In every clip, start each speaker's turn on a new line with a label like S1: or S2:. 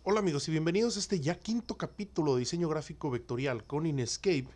S1: Hola amigos y bienvenidos a este ya quinto capítulo de diseño gráfico vectorial con Inkscape.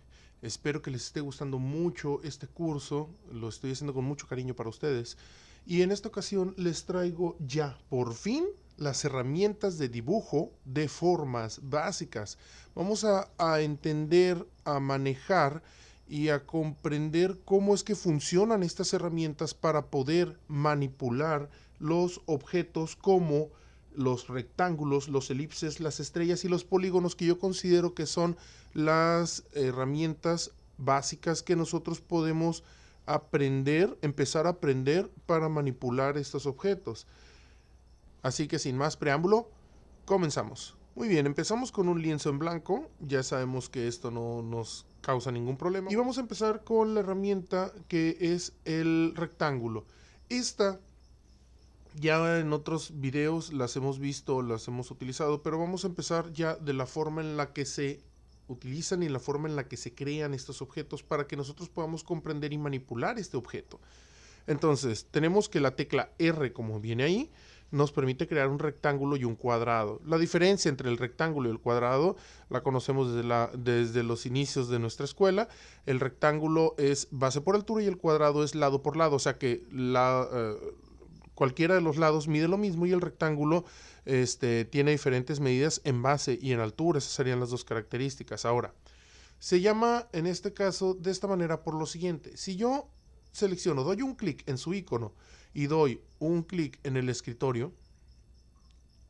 S1: Espero que les esté gustando mucho este curso, lo estoy haciendo con mucho cariño para ustedes. Y en esta ocasión les traigo ya por fin las herramientas de dibujo de formas básicas. Vamos a entender, a manejar y a comprender cómo es que funcionan estas herramientas para poder manipular los objetos como los rectángulos, los elipses, las estrellas y los polígonos, que yo considero que son las herramientas básicas que nosotros podemos aprender, empezar a aprender para manipular estos objetos. Así que sin más preámbulo, comenzamos. Muy bien, empezamos con un lienzo en blanco, ya sabemos que esto no nos causa ningún problema. Y vamos a empezar con la herramienta que es el rectángulo. Esta ya en otros videos las hemos visto, las hemos utilizado, pero vamos a empezar ya de la forma en la que se utilizan y la forma en la que se crean estos objetos para que nosotros podamos comprender y manipular este objeto. Entonces, tenemos que la tecla R, como viene ahí, nos permite crear un rectángulo y un cuadrado. La diferencia entre el rectángulo y el cuadrado la conocemos desde los inicios de nuestra escuela. El rectángulo es base por altura y el cuadrado es lado por lado, o sea que cualquiera de los lados mide lo mismo y el rectángulo tiene diferentes medidas en base y en altura. Esas serían las dos características. Ahora, se llama en este caso de esta manera por lo siguiente. Si yo selecciono, doy un clic en su icono y doy un clic en el escritorio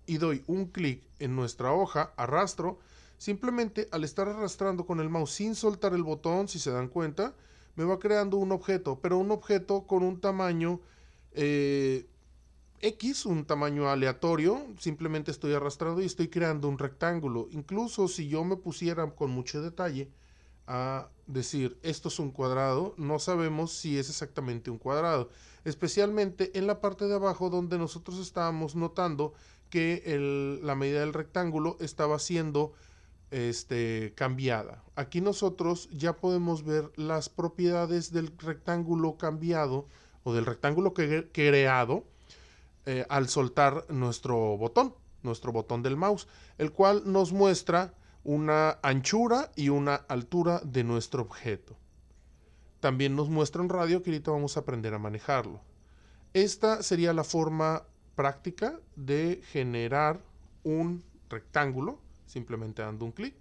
S1: y doy un clic en nuestra hoja, arrastro, simplemente al estar arrastrando con el mouse sin soltar el botón, si se dan cuenta, me va creando un objeto, pero un objeto con un tamaño X, un tamaño aleatorio. Simplemente estoy arrastrando y estoy creando un rectángulo. Incluso si yo me pusiera con mucho detalle a decir esto es un cuadrado, no sabemos si es exactamente un cuadrado, especialmente en la parte de abajo donde nosotros estábamos notando que la medida del rectángulo estaba siendo cambiada. Aquí nosotros ya podemos ver las propiedades del rectángulo cambiado o del rectángulo creado al soltar nuestro botón del mouse, el cual nos muestra una anchura y una altura de nuestro objeto. También nos muestra un radio que ahorita vamos a aprender a manejarlo. Esta sería la forma práctica de generar un rectángulo, simplemente dando un clic,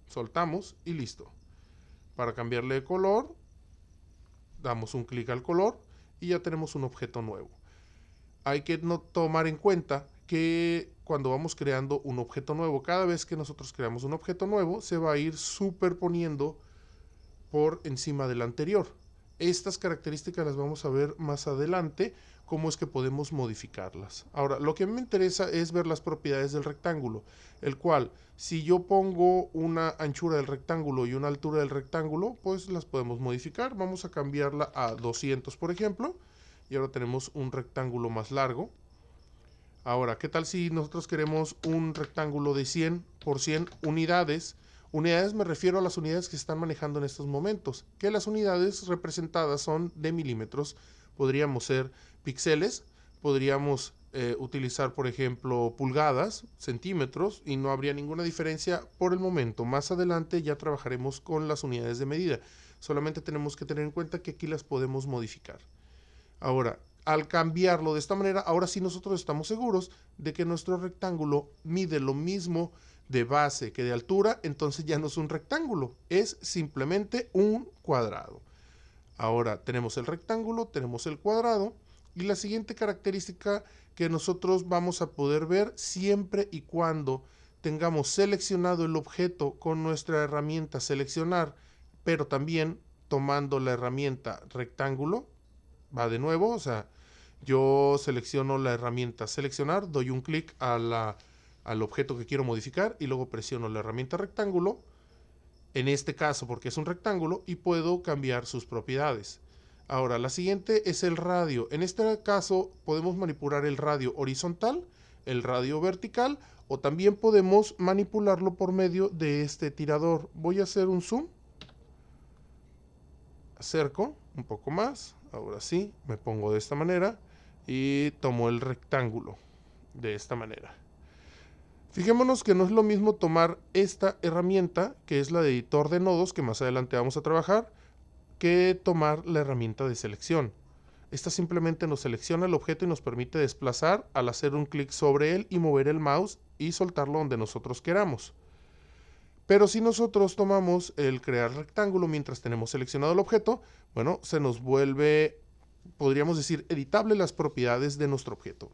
S1: soltamos y listo. Para cambiarle de color, damos un clic al color y ya tenemos un objeto nuevo. Hay que no tomar en cuenta que cuando vamos creando un objeto nuevo, cada vez que nosotros creamos un objeto nuevo, se va a ir superponiendo por encima del anterior. Estas características las vamos a ver más adelante, cómo es que podemos modificarlas. Ahora, lo que a mí me interesa es ver las propiedades del rectángulo, el cual, si yo pongo una anchura del rectángulo y una altura del rectángulo, pues las podemos modificar. Vamos a cambiarla a 200, por ejemplo, y ahora tenemos un rectángulo más largo. Ahora, ¿qué tal si nosotros queremos un rectángulo de 100 por 100 unidades? Unidades me refiero a las unidades que se están manejando en estos momentos, que las unidades representadas son de milímetros. Podríamos ser píxeles, podríamos utilizar, por ejemplo, pulgadas, centímetros, y no habría ninguna diferencia por el momento. Más adelante ya trabajaremos con las unidades de medida. Solamente tenemos que tener en cuenta que aquí las podemos modificar. Ahora, al cambiarlo de esta manera, ahora sí nosotros estamos seguros de que nuestro rectángulo mide lo mismo de base que de altura, entonces ya no es un rectángulo, es simplemente un cuadrado. Ahora tenemos el rectángulo, tenemos el cuadrado, y la siguiente característica que nosotros vamos a poder ver siempre y cuando tengamos seleccionado el objeto con nuestra herramienta seleccionar, pero también tomando la herramienta rectángulo, va de nuevo, o sea, yo selecciono la herramienta seleccionar, doy un clic al objeto que quiero modificar y luego presiono la herramienta rectángulo, en este caso porque es un rectángulo, y puedo cambiar sus propiedades. Ahora, la siguiente es el radio. En este caso podemos manipular el radio horizontal, el radio vertical, o también podemos manipularlo por medio de este tirador. Voy a hacer un zoom, acerco un poco más, ahora sí, me pongo de esta manera y tomo el rectángulo de esta manera. Fijémonos que no es lo mismo tomar esta herramienta, que es la de editor de nodos, que más adelante vamos a trabajar, que tomar la herramienta de selección. Esta simplemente nos selecciona el objeto y nos permite desplazar al hacer un clic sobre él y mover el mouse y soltarlo donde nosotros queramos. Pero si nosotros tomamos el crear rectángulo mientras tenemos seleccionado el objeto, bueno, se nos vuelve, podríamos decir, editable las propiedades de nuestro objeto.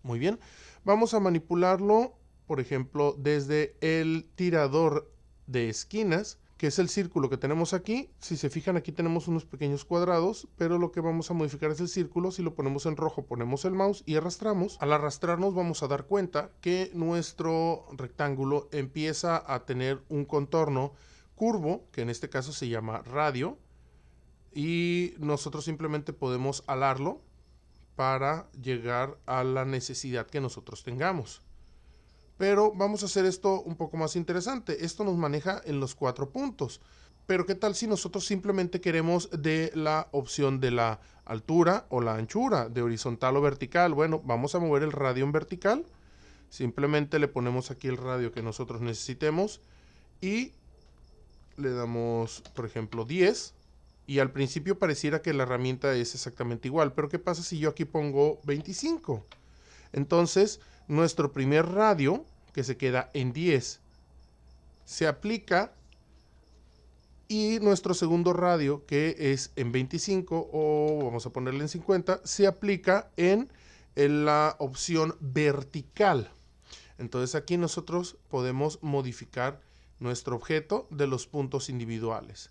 S1: Muy bien, vamos a manipularlo, por ejemplo, desde el tirador de esquinas, que es el círculo que tenemos aquí. Si se fijan, aquí tenemos unos pequeños cuadrados, pero lo que vamos a modificar es el círculo. Si lo ponemos en rojo, ponemos el mouse y arrastramos. Al arrastrarnos vamos a dar cuenta que nuestro rectángulo empieza a tener un contorno curvo, que en este caso se llama radio, y nosotros simplemente podemos alarlo para llegar a la necesidad que nosotros tengamos. Pero vamos a hacer esto un poco más interesante. Esto nos maneja en los 4 puntos. Pero ¿qué tal si nosotros simplemente queremos de la opción de la altura o la anchura, de horizontal o vertical? Bueno, vamos a mover el radio en vertical. Simplemente le ponemos aquí el radio que nosotros necesitemos y le damos, por ejemplo, 10. Y al principio pareciera que la herramienta es exactamente igual. Pero ¿qué pasa si yo aquí pongo 25? Entonces, nuestro primer radio, que se queda en 10, se aplica, y nuestro segundo radio, que es en 25, o vamos a ponerle en 50, se aplica en la opción vertical. Entonces aquí nosotros podemos modificar nuestro objeto de los puntos individuales.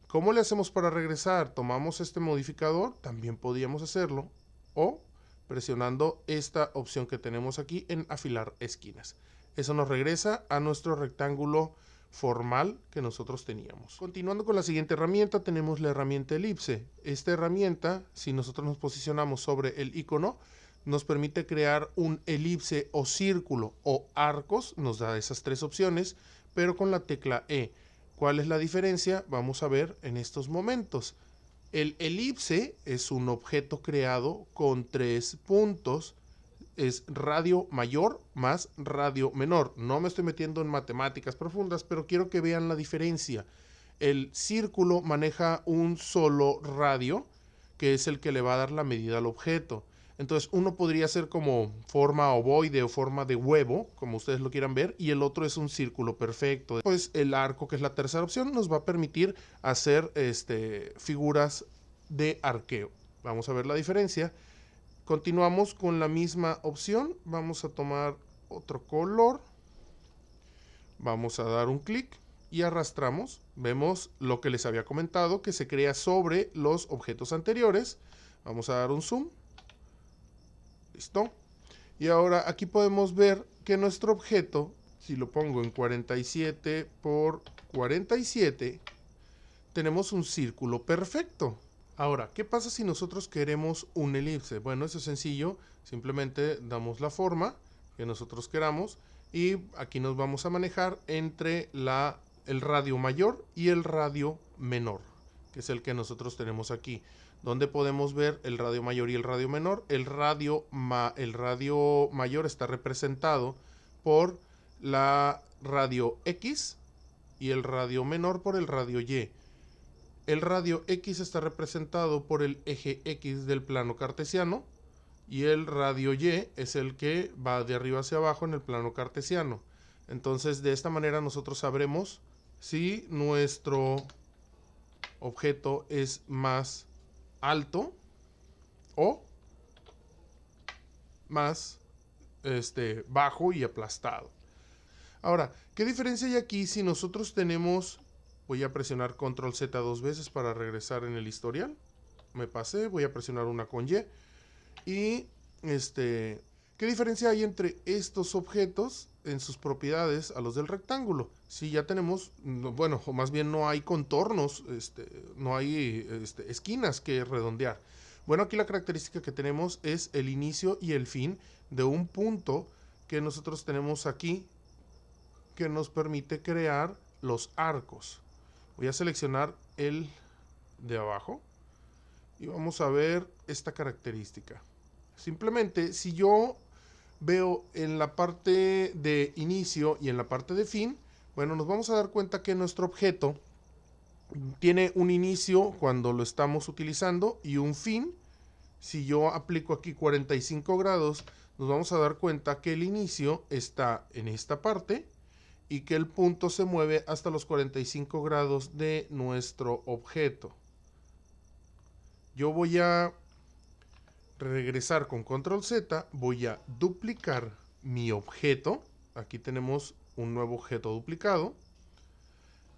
S1: ¿Cómo le hacemos para regresar? Tomamos este modificador, también podríamos hacerlo, o presionando esta opción que tenemos aquí en afilar esquinas. Eso nos regresa a nuestro rectángulo formal que nosotros teníamos. Continuando con la siguiente herramienta, tenemos la herramienta elipse. Esta herramienta, si nosotros nos posicionamos sobre el icono, nos permite crear un elipse o círculo o arcos, nos da esas 3 opciones, pero con la tecla E. ¿Cuál es la diferencia? Vamos a ver en estos momentos. El elipse es un objeto creado con 3 puntos. Es radio mayor más radio menor. No me estoy metiendo en matemáticas profundas, pero quiero que vean la diferencia. El círculo maneja un solo radio, que es el que le va a dar la medida al objeto. Entonces uno podría ser como forma ovoide o forma de huevo, como ustedes lo quieran ver, y el otro es un círculo perfecto. Pues el arco, que es la tercera opción, nos va a permitir hacer figuras de arqueo. Vamos a ver la diferencia. Continuamos con la misma opción. Vamos a tomar otro color. Vamos a dar un clic y arrastramos. Vemos lo que les había comentado, que se crea sobre los objetos anteriores. Vamos a dar un zoom. Listo. Y ahora aquí podemos ver que nuestro objeto, si lo pongo en 47 por 47, tenemos un círculo perfecto. Ahora, ¿qué pasa si nosotros queremos un elipse? Bueno, eso es sencillo. Simplemente damos la forma que nosotros queramos y aquí nos vamos a manejar entre el radio mayor y el radio menor, que es el que nosotros tenemos aquí. Donde podemos ver el radio mayor y el radio menor. El radio mayor está representado por la radio X y el radio menor por el radio Y. El radio X está representado por el eje X del plano cartesiano y el radio Y es el que va de arriba hacia abajo en el plano cartesiano. Entonces, de esta manera nosotros sabremos si nuestro objeto es más alto o más bajo y aplastado. Ahora, ¿qué diferencia hay aquí si nosotros tenemos... Voy a presionar control Z 2 veces para regresar en el historial. Me pasé, voy a presionar una con Y. Y ¿qué diferencia hay entre estos objetos en sus propiedades a los del rectángulo? Si ya tenemos, bueno, o más bien no hay contornos, no hay esquinas que redondear. Bueno, aquí la característica que tenemos es el inicio y el fin de un punto que nosotros tenemos aquí, que nos permite crear los arcos. Voy a seleccionar el de abajo y vamos a ver esta característica. Simplemente, si yo veo en la parte de inicio y en la parte de fin, bueno, nos vamos a dar cuenta que nuestro objeto tiene un inicio cuando lo estamos utilizando y un fin. Si yo aplico aquí 45 grados, nos vamos a dar cuenta que el inicio está en esta parte y que el punto se mueve hasta los 45 grados de nuestro objeto. Yo voy a regresar con control Z, voy a duplicar mi objeto. Aquí tenemos un nuevo objeto duplicado.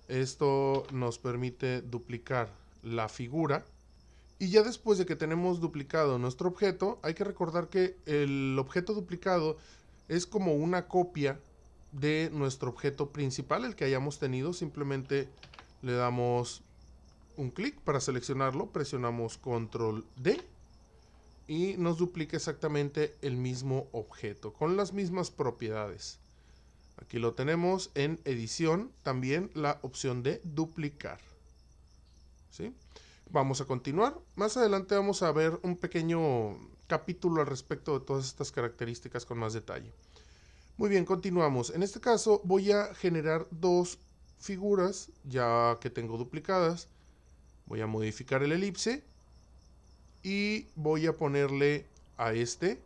S1: Esto nos permite duplicar la figura. Y ya después de que tenemos duplicado nuestro objeto, hay que recordar que el objeto duplicado es como una copia de nuestro objeto principal, el que hayamos tenido. Simplemente le damos un clic para seleccionarlo, presionamos control D y nos duplica exactamente el mismo objeto con las mismas propiedades. Aquí lo tenemos en edición, también la opción de duplicar. ¿Sí? Vamos a continuar. Más adelante vamos a ver un pequeño capítulo al respecto de todas estas características con más detalle. Muy bien, continuamos. En este caso voy a generar dos figuras ya que tengo duplicadas. Voy a modificar el elipse y voy a ponerle a este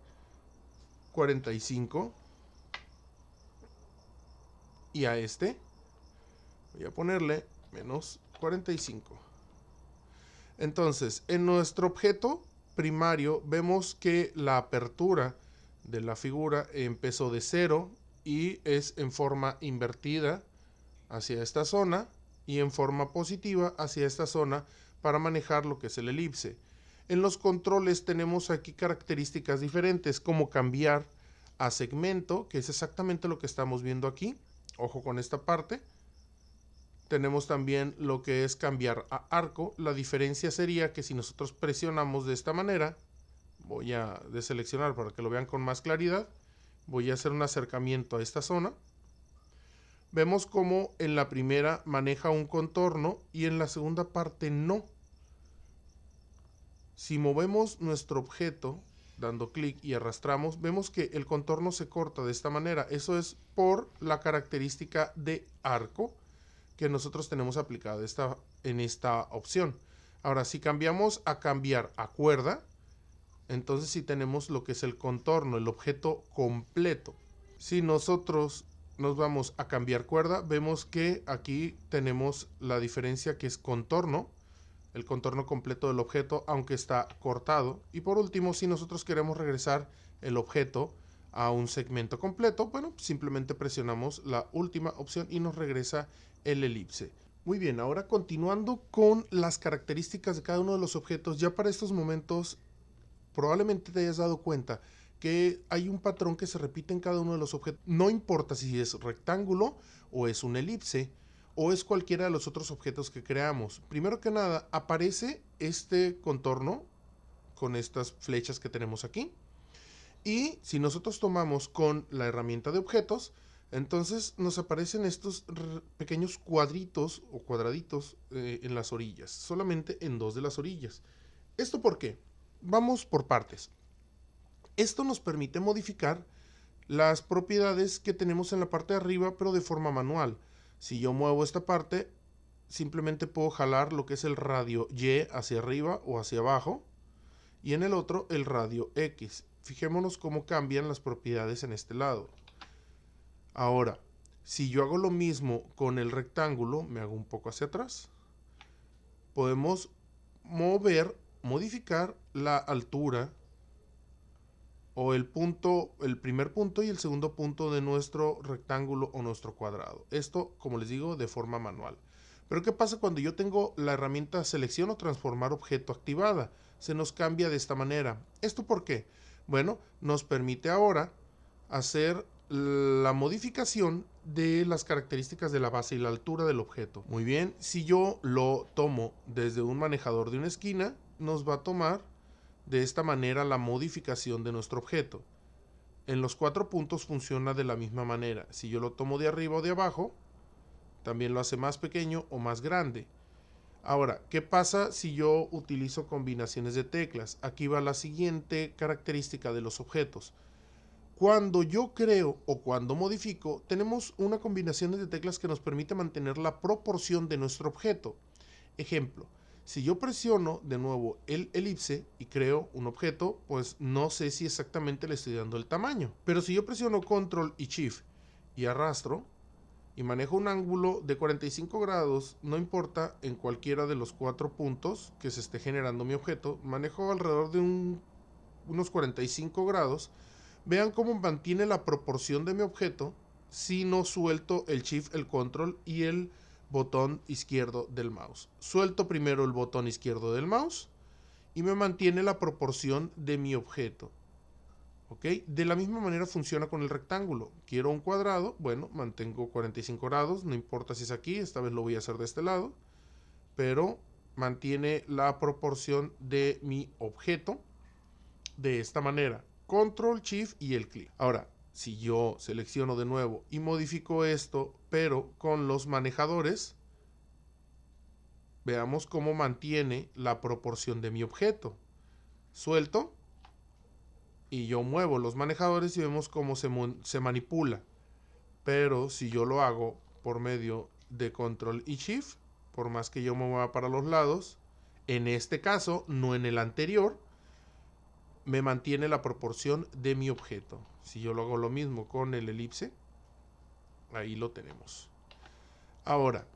S1: 45 y a este voy a ponerle menos 45. Entonces, en nuestro objeto primario vemos que la apertura de la figura empezó de 0 y es en forma invertida hacia esta zona y en forma positiva hacia esta zona para manejar lo que es el elipse. En los controles tenemos aquí características diferentes, como cambiar a segmento, que es exactamente lo que estamos viendo aquí. Ojo con esta parte. Tenemos también lo que es cambiar a arco. La diferencia sería que si nosotros presionamos de esta manera, voy a deseleccionar para que lo vean con más claridad, voy a hacer un acercamiento a esta zona. Vemos como en la primera maneja un contorno y en la segunda parte no. Si movemos nuestro objeto dando clic y arrastramos, vemos que el contorno se corta de esta manera. Eso es por la característica de arco que nosotros tenemos aplicada en esta opción. Ahora, si cambiamos a cambiar a cuerda, entonces sí tenemos lo que es el contorno, el objeto completo. Si nosotros nos vamos a cambiar cuerda, vemos que aquí tenemos la diferencia que es contorno, el contorno completo del objeto, aunque está cortado. Y por último, si nosotros queremos regresar el objeto a un segmento completo, bueno, simplemente presionamos la última opción y nos regresa el elipse. Muy bien, ahora continuando con las características de cada uno de los objetos, ya para estos momentos probablemente te hayas dado cuenta que hay un patrón que se repite en cada uno de los objetos. No importa si es rectángulo o es un elipse o es cualquiera de los otros objetos que creamos. Primero que nada, aparece este contorno con estas flechas que tenemos aquí. Y si nosotros tomamos con la herramienta de objetos, entonces nos aparecen estos pequeños cuadritos o cuadraditos en las orillas, solamente en dos de las orillas. ¿Esto por qué? Vamos por partes. Esto nos permite modificar las propiedades que tenemos en la parte de arriba, pero de forma manual. Si yo muevo esta parte, simplemente puedo jalar lo que es el radio Y hacia arriba o hacia abajo, y en el otro el radio X. Fijémonos cómo cambian las propiedades en este lado. Ahora, si yo hago lo mismo con el rectángulo, me hago un poco hacia atrás, podemos modificar la altura o el primer punto y el segundo punto de nuestro rectángulo o nuestro cuadrado. Esto, como les digo, de forma manual. Pero ¿qué pasa cuando yo tengo la herramienta selección o transformar objeto activada? Se nos cambia de esta manera. ¿Esto por qué? Bueno, nos permite ahora hacer la modificación de las características de la base y la altura del objeto. Muy bien, si yo lo tomo desde un manejador de una esquina, nos va a tomar de esta manera la modificación de nuestro objeto. En los 4 puntos funciona de la misma manera. Si yo lo tomo de arriba o de abajo, también lo hace más pequeño o más grande. Ahora, ¿qué pasa si yo utilizo combinaciones de teclas? Aquí va la siguiente característica de los objetos. Cuando yo creo o cuando modifico, tenemos una combinación de teclas que nos permite mantener la proporción de nuestro objeto. Ejemplo, si yo presiono de nuevo el elipse y creo un objeto, pues no sé si exactamente le estoy dando el tamaño. Pero si yo presiono control y shift y arrastro y manejo un ángulo de 45 grados, no importa en cualquiera de los 4 puntos que se esté generando mi objeto, manejo alrededor de unos 45 grados. Vean cómo mantiene la proporción de mi objeto si no suelto el shift, el control y el botón izquierdo del mouse. Suelto primero el botón izquierdo del mouse y me mantiene la proporción de mi objeto. ¿Ok? De la misma manera funciona con el rectángulo. Quiero un cuadrado, bueno, mantengo 45 grados, no importa si es aquí, esta vez lo voy a hacer de este lado, pero mantiene la proporción de mi objeto de esta manera. Control, Shift y el clic. Ahora, si yo selecciono de nuevo y modifico esto, pero con los manejadores, veamos cómo mantiene la proporción de mi objeto. Suelto y yo muevo los manejadores y vemos cómo se manipula. Pero si yo lo hago por medio de Control y Shift, por más que yo me mueva para los lados, en este caso, no en el anterior, me mantiene la proporción de mi objeto. Si yo lo hago lo mismo con el elipse, ahí lo tenemos. Ahora,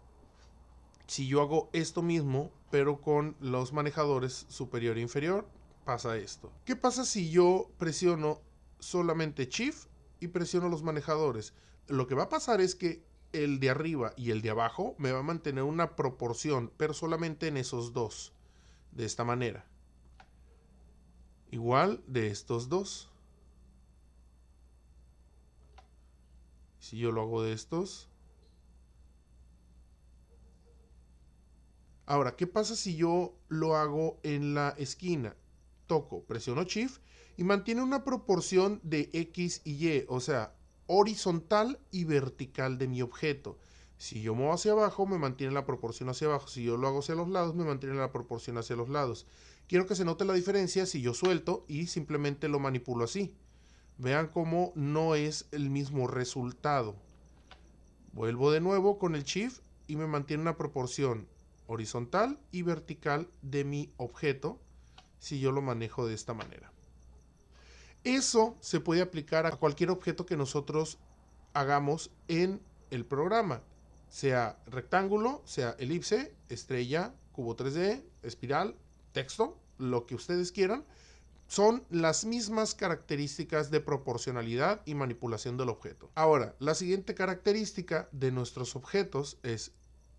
S1: si yo hago esto mismo, pero con los manejadores superior e inferior, pasa esto. ¿Qué pasa si yo presiono solamente Shift y presiono los manejadores? Lo que va a pasar es que el de arriba y el de abajo me va a mantener una proporción, pero solamente en esos dos, de esta manera. Igual de estos dos. Si yo lo hago de estos. Ahora, ¿qué pasa si yo lo hago en la esquina? Toco, presiono Shift y mantiene una proporción de X y Y, o sea, horizontal y vertical de mi objeto. Si yo muevo hacia abajo, me mantiene la proporción hacia abajo. Si yo lo hago hacia los lados, me mantiene la proporción hacia los lados. Quiero que se note la diferencia si yo suelto y simplemente lo manipulo así. Vean cómo no es el mismo resultado. Vuelvo de nuevo con el Shift y me mantiene una proporción horizontal y vertical de mi objeto si yo lo manejo de esta manera. Eso se puede aplicar a cualquier objeto que nosotros hagamos en el programa, sea rectángulo, sea elipse, estrella, cubo 3D, espiral, texto, lo que ustedes quieran. Son las mismas características de proporcionalidad y manipulación del objeto. Ahora, la siguiente característica de nuestros objetos es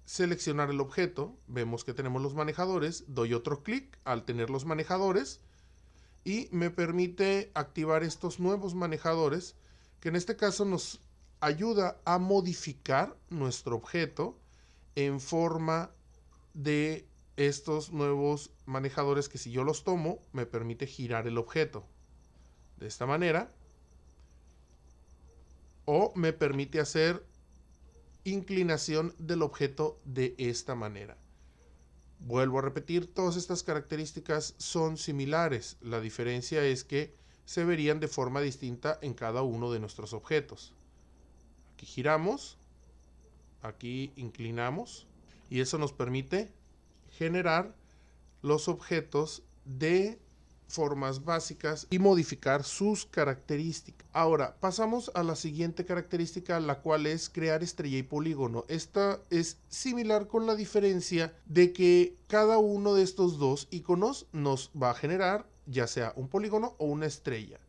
S1: seleccionar el objeto. Vemos que tenemos los manejadores. Doy otro clic al tener los manejadores y me permite activar estos nuevos manejadores, que en este caso nos ayuda a modificar nuestro objeto en forma de estos nuevos manejadores que si yo los tomo me permite girar el objeto de esta manera o me permite hacer inclinación del objeto de esta manera. Vuelvo a repetir, todas estas características son similares. La diferencia es que se verían de forma distinta en cada uno de nuestros objetos. Aquí giramos, aquí inclinamos y eso nos permite generar los objetos de formas básicas y modificar sus características. Ahora, pasamos a la siguiente característica, la cual es crear estrella y polígono. Esta es similar con la diferencia de que cada uno de estos dos iconos nos va a generar ya sea un polígono o una estrella.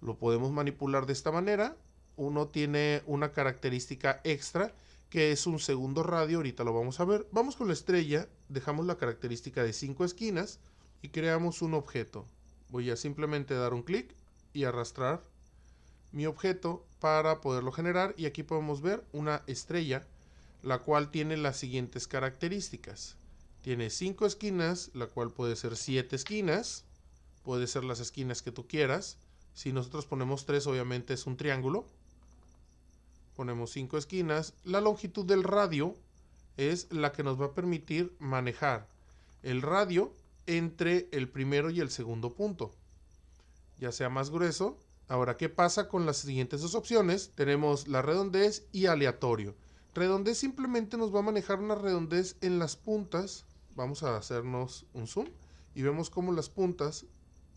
S1: Lo podemos manipular de esta manera. Uno tiene una característica extra que es un segundo radio, ahorita lo vamos a ver. Vamos con la estrella, dejamos la característica de 5 esquinas y creamos un objeto. Voy a simplemente dar un clic y arrastrar mi objeto para poderlo generar y aquí podemos ver una estrella, la cual tiene las siguientes características. Tiene 5 esquinas, la cual puede ser 7 esquinas, puede ser las esquinas que tú quieras. Si nosotros ponemos 3, obviamente es un triángulo. Ponemos 5 esquinas. La longitud del radio es la que nos va a permitir manejar el radio entre el primero y el segundo punto, ya sea más grueso Ahora, ¿qué pasa con las siguientes dos opciones? Tenemos la redondez y aleatorio. Redondez simplemente nos va a manejar una redondez en las puntas. Vamos a hacernos un zoom y vemos cómo las puntas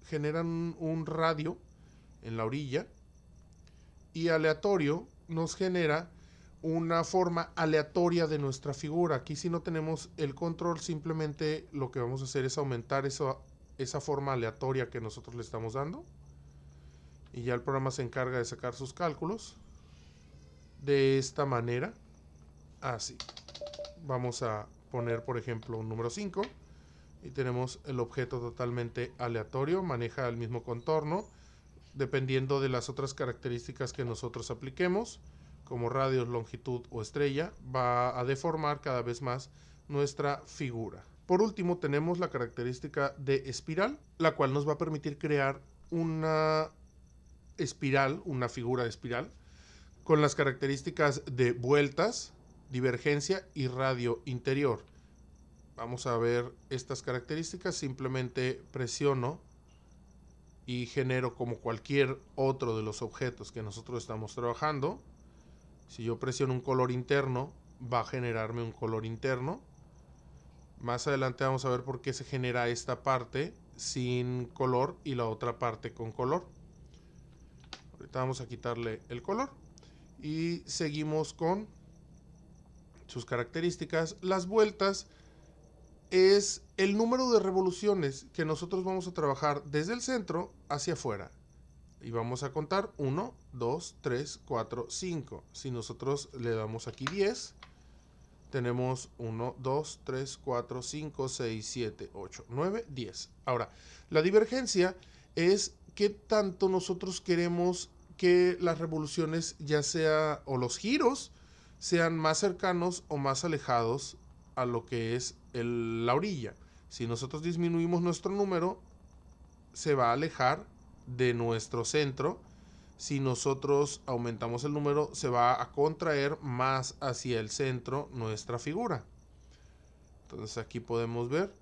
S1: generan un radio en la orilla. Y aleatorio nos genera una forma aleatoria de nuestra figura. Aquí si no tenemos el control, simplemente lo que vamos a hacer es aumentar esa forma aleatoria que nosotros le estamos dando. Y ya el programa se encarga de sacar sus cálculos de esta manera. Así. Vamos a poner, por ejemplo, un número 5. Y tenemos el objeto totalmente aleatorio. Maneja el mismo contorno. Dependiendo de las otras características que nosotros apliquemos, como radios, longitud o estrella, va a deformar cada vez más nuestra figura. Por último, tenemos la característica de espiral, la cual nos va a permitir crear una espiral, una figura de espiral, con las características de vueltas, divergencia y radio interior. Vamos a ver estas características. Simplemente presiono y genero como cualquier otro de los objetos que nosotros estamos trabajando. Si yo presiono un color interno, va a generarme un color interno. Más adelante vamos a ver por qué se genera esta parte sin color y la otra parte con color. Ahorita vamos a quitarle el color y seguimos con sus características. Las vueltas es el número de revoluciones que nosotros vamos a trabajar desde el centro hacia afuera. Y vamos a contar 1, 2, 3, 4, 5. Si nosotros le damos aquí 10, tenemos 1, 2, 3, 4, 5, 6, 7, 8, 9, 10. Ahora, la divergencia es qué tanto nosotros queremos que las revoluciones, ya sea, o los giros, sean más cercanos o más alejados a lo que es la orilla. Si nosotros disminuimos nuestro número, se va a alejar de nuestro centro. Si nosotros aumentamos el número, se va a contraer más hacia el centro nuestra figura. Entonces aquí podemos ver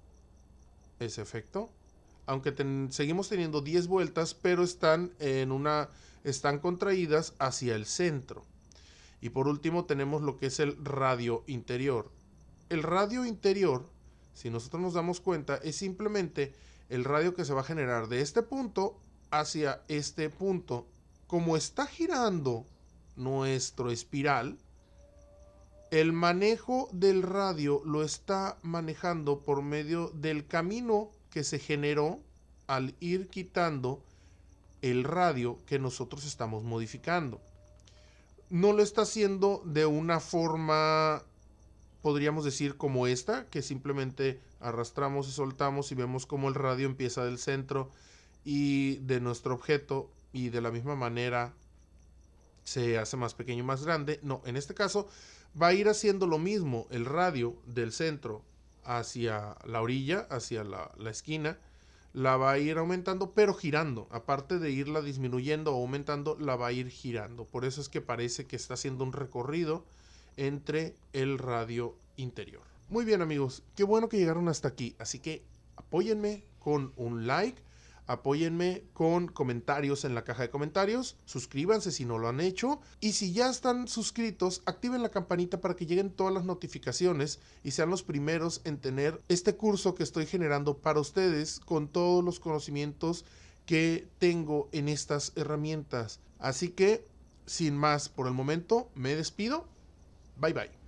S1: ese efecto. Aunque seguimos teniendo 10 vueltas, pero están contraídas hacia el centro. Y por último tenemos lo que es el radio interior. El radio interior, si nosotros nos damos cuenta, es simplemente el radio que se va a generar de este punto hacia este punto. Como está girando nuestro espiral, el manejo del radio lo está manejando por medio del camino que se generó al ir quitando el radio que nosotros estamos modificando. No lo está haciendo de una forma, podríamos decir, como esta, que simplemente arrastramos y soltamos y vemos cómo el radio empieza del centro y de nuestro objeto, y de la misma manera se hace más pequeño y más grande. No, en este caso va a ir haciendo lo mismo el radio del centro hacia la orilla, hacia la esquina. La va a ir aumentando, pero girando. Aparte de irla disminuyendo o aumentando, la va a ir girando. Por eso es que parece que está haciendo un recorrido entre el radio interior. Muy bien, amigos, qué bueno que llegaron hasta aquí. Así que apóyenme con un like, apóyenme con comentarios en la caja de comentarios, suscríbanse si no lo han hecho, y si ya están suscritos, activen la campanita para que lleguen todas las notificaciones y sean los primeros en tener este curso que estoy generando para ustedes con todos los conocimientos que tengo en estas herramientas. Así que, sin más por el momento, me despido. Bye bye.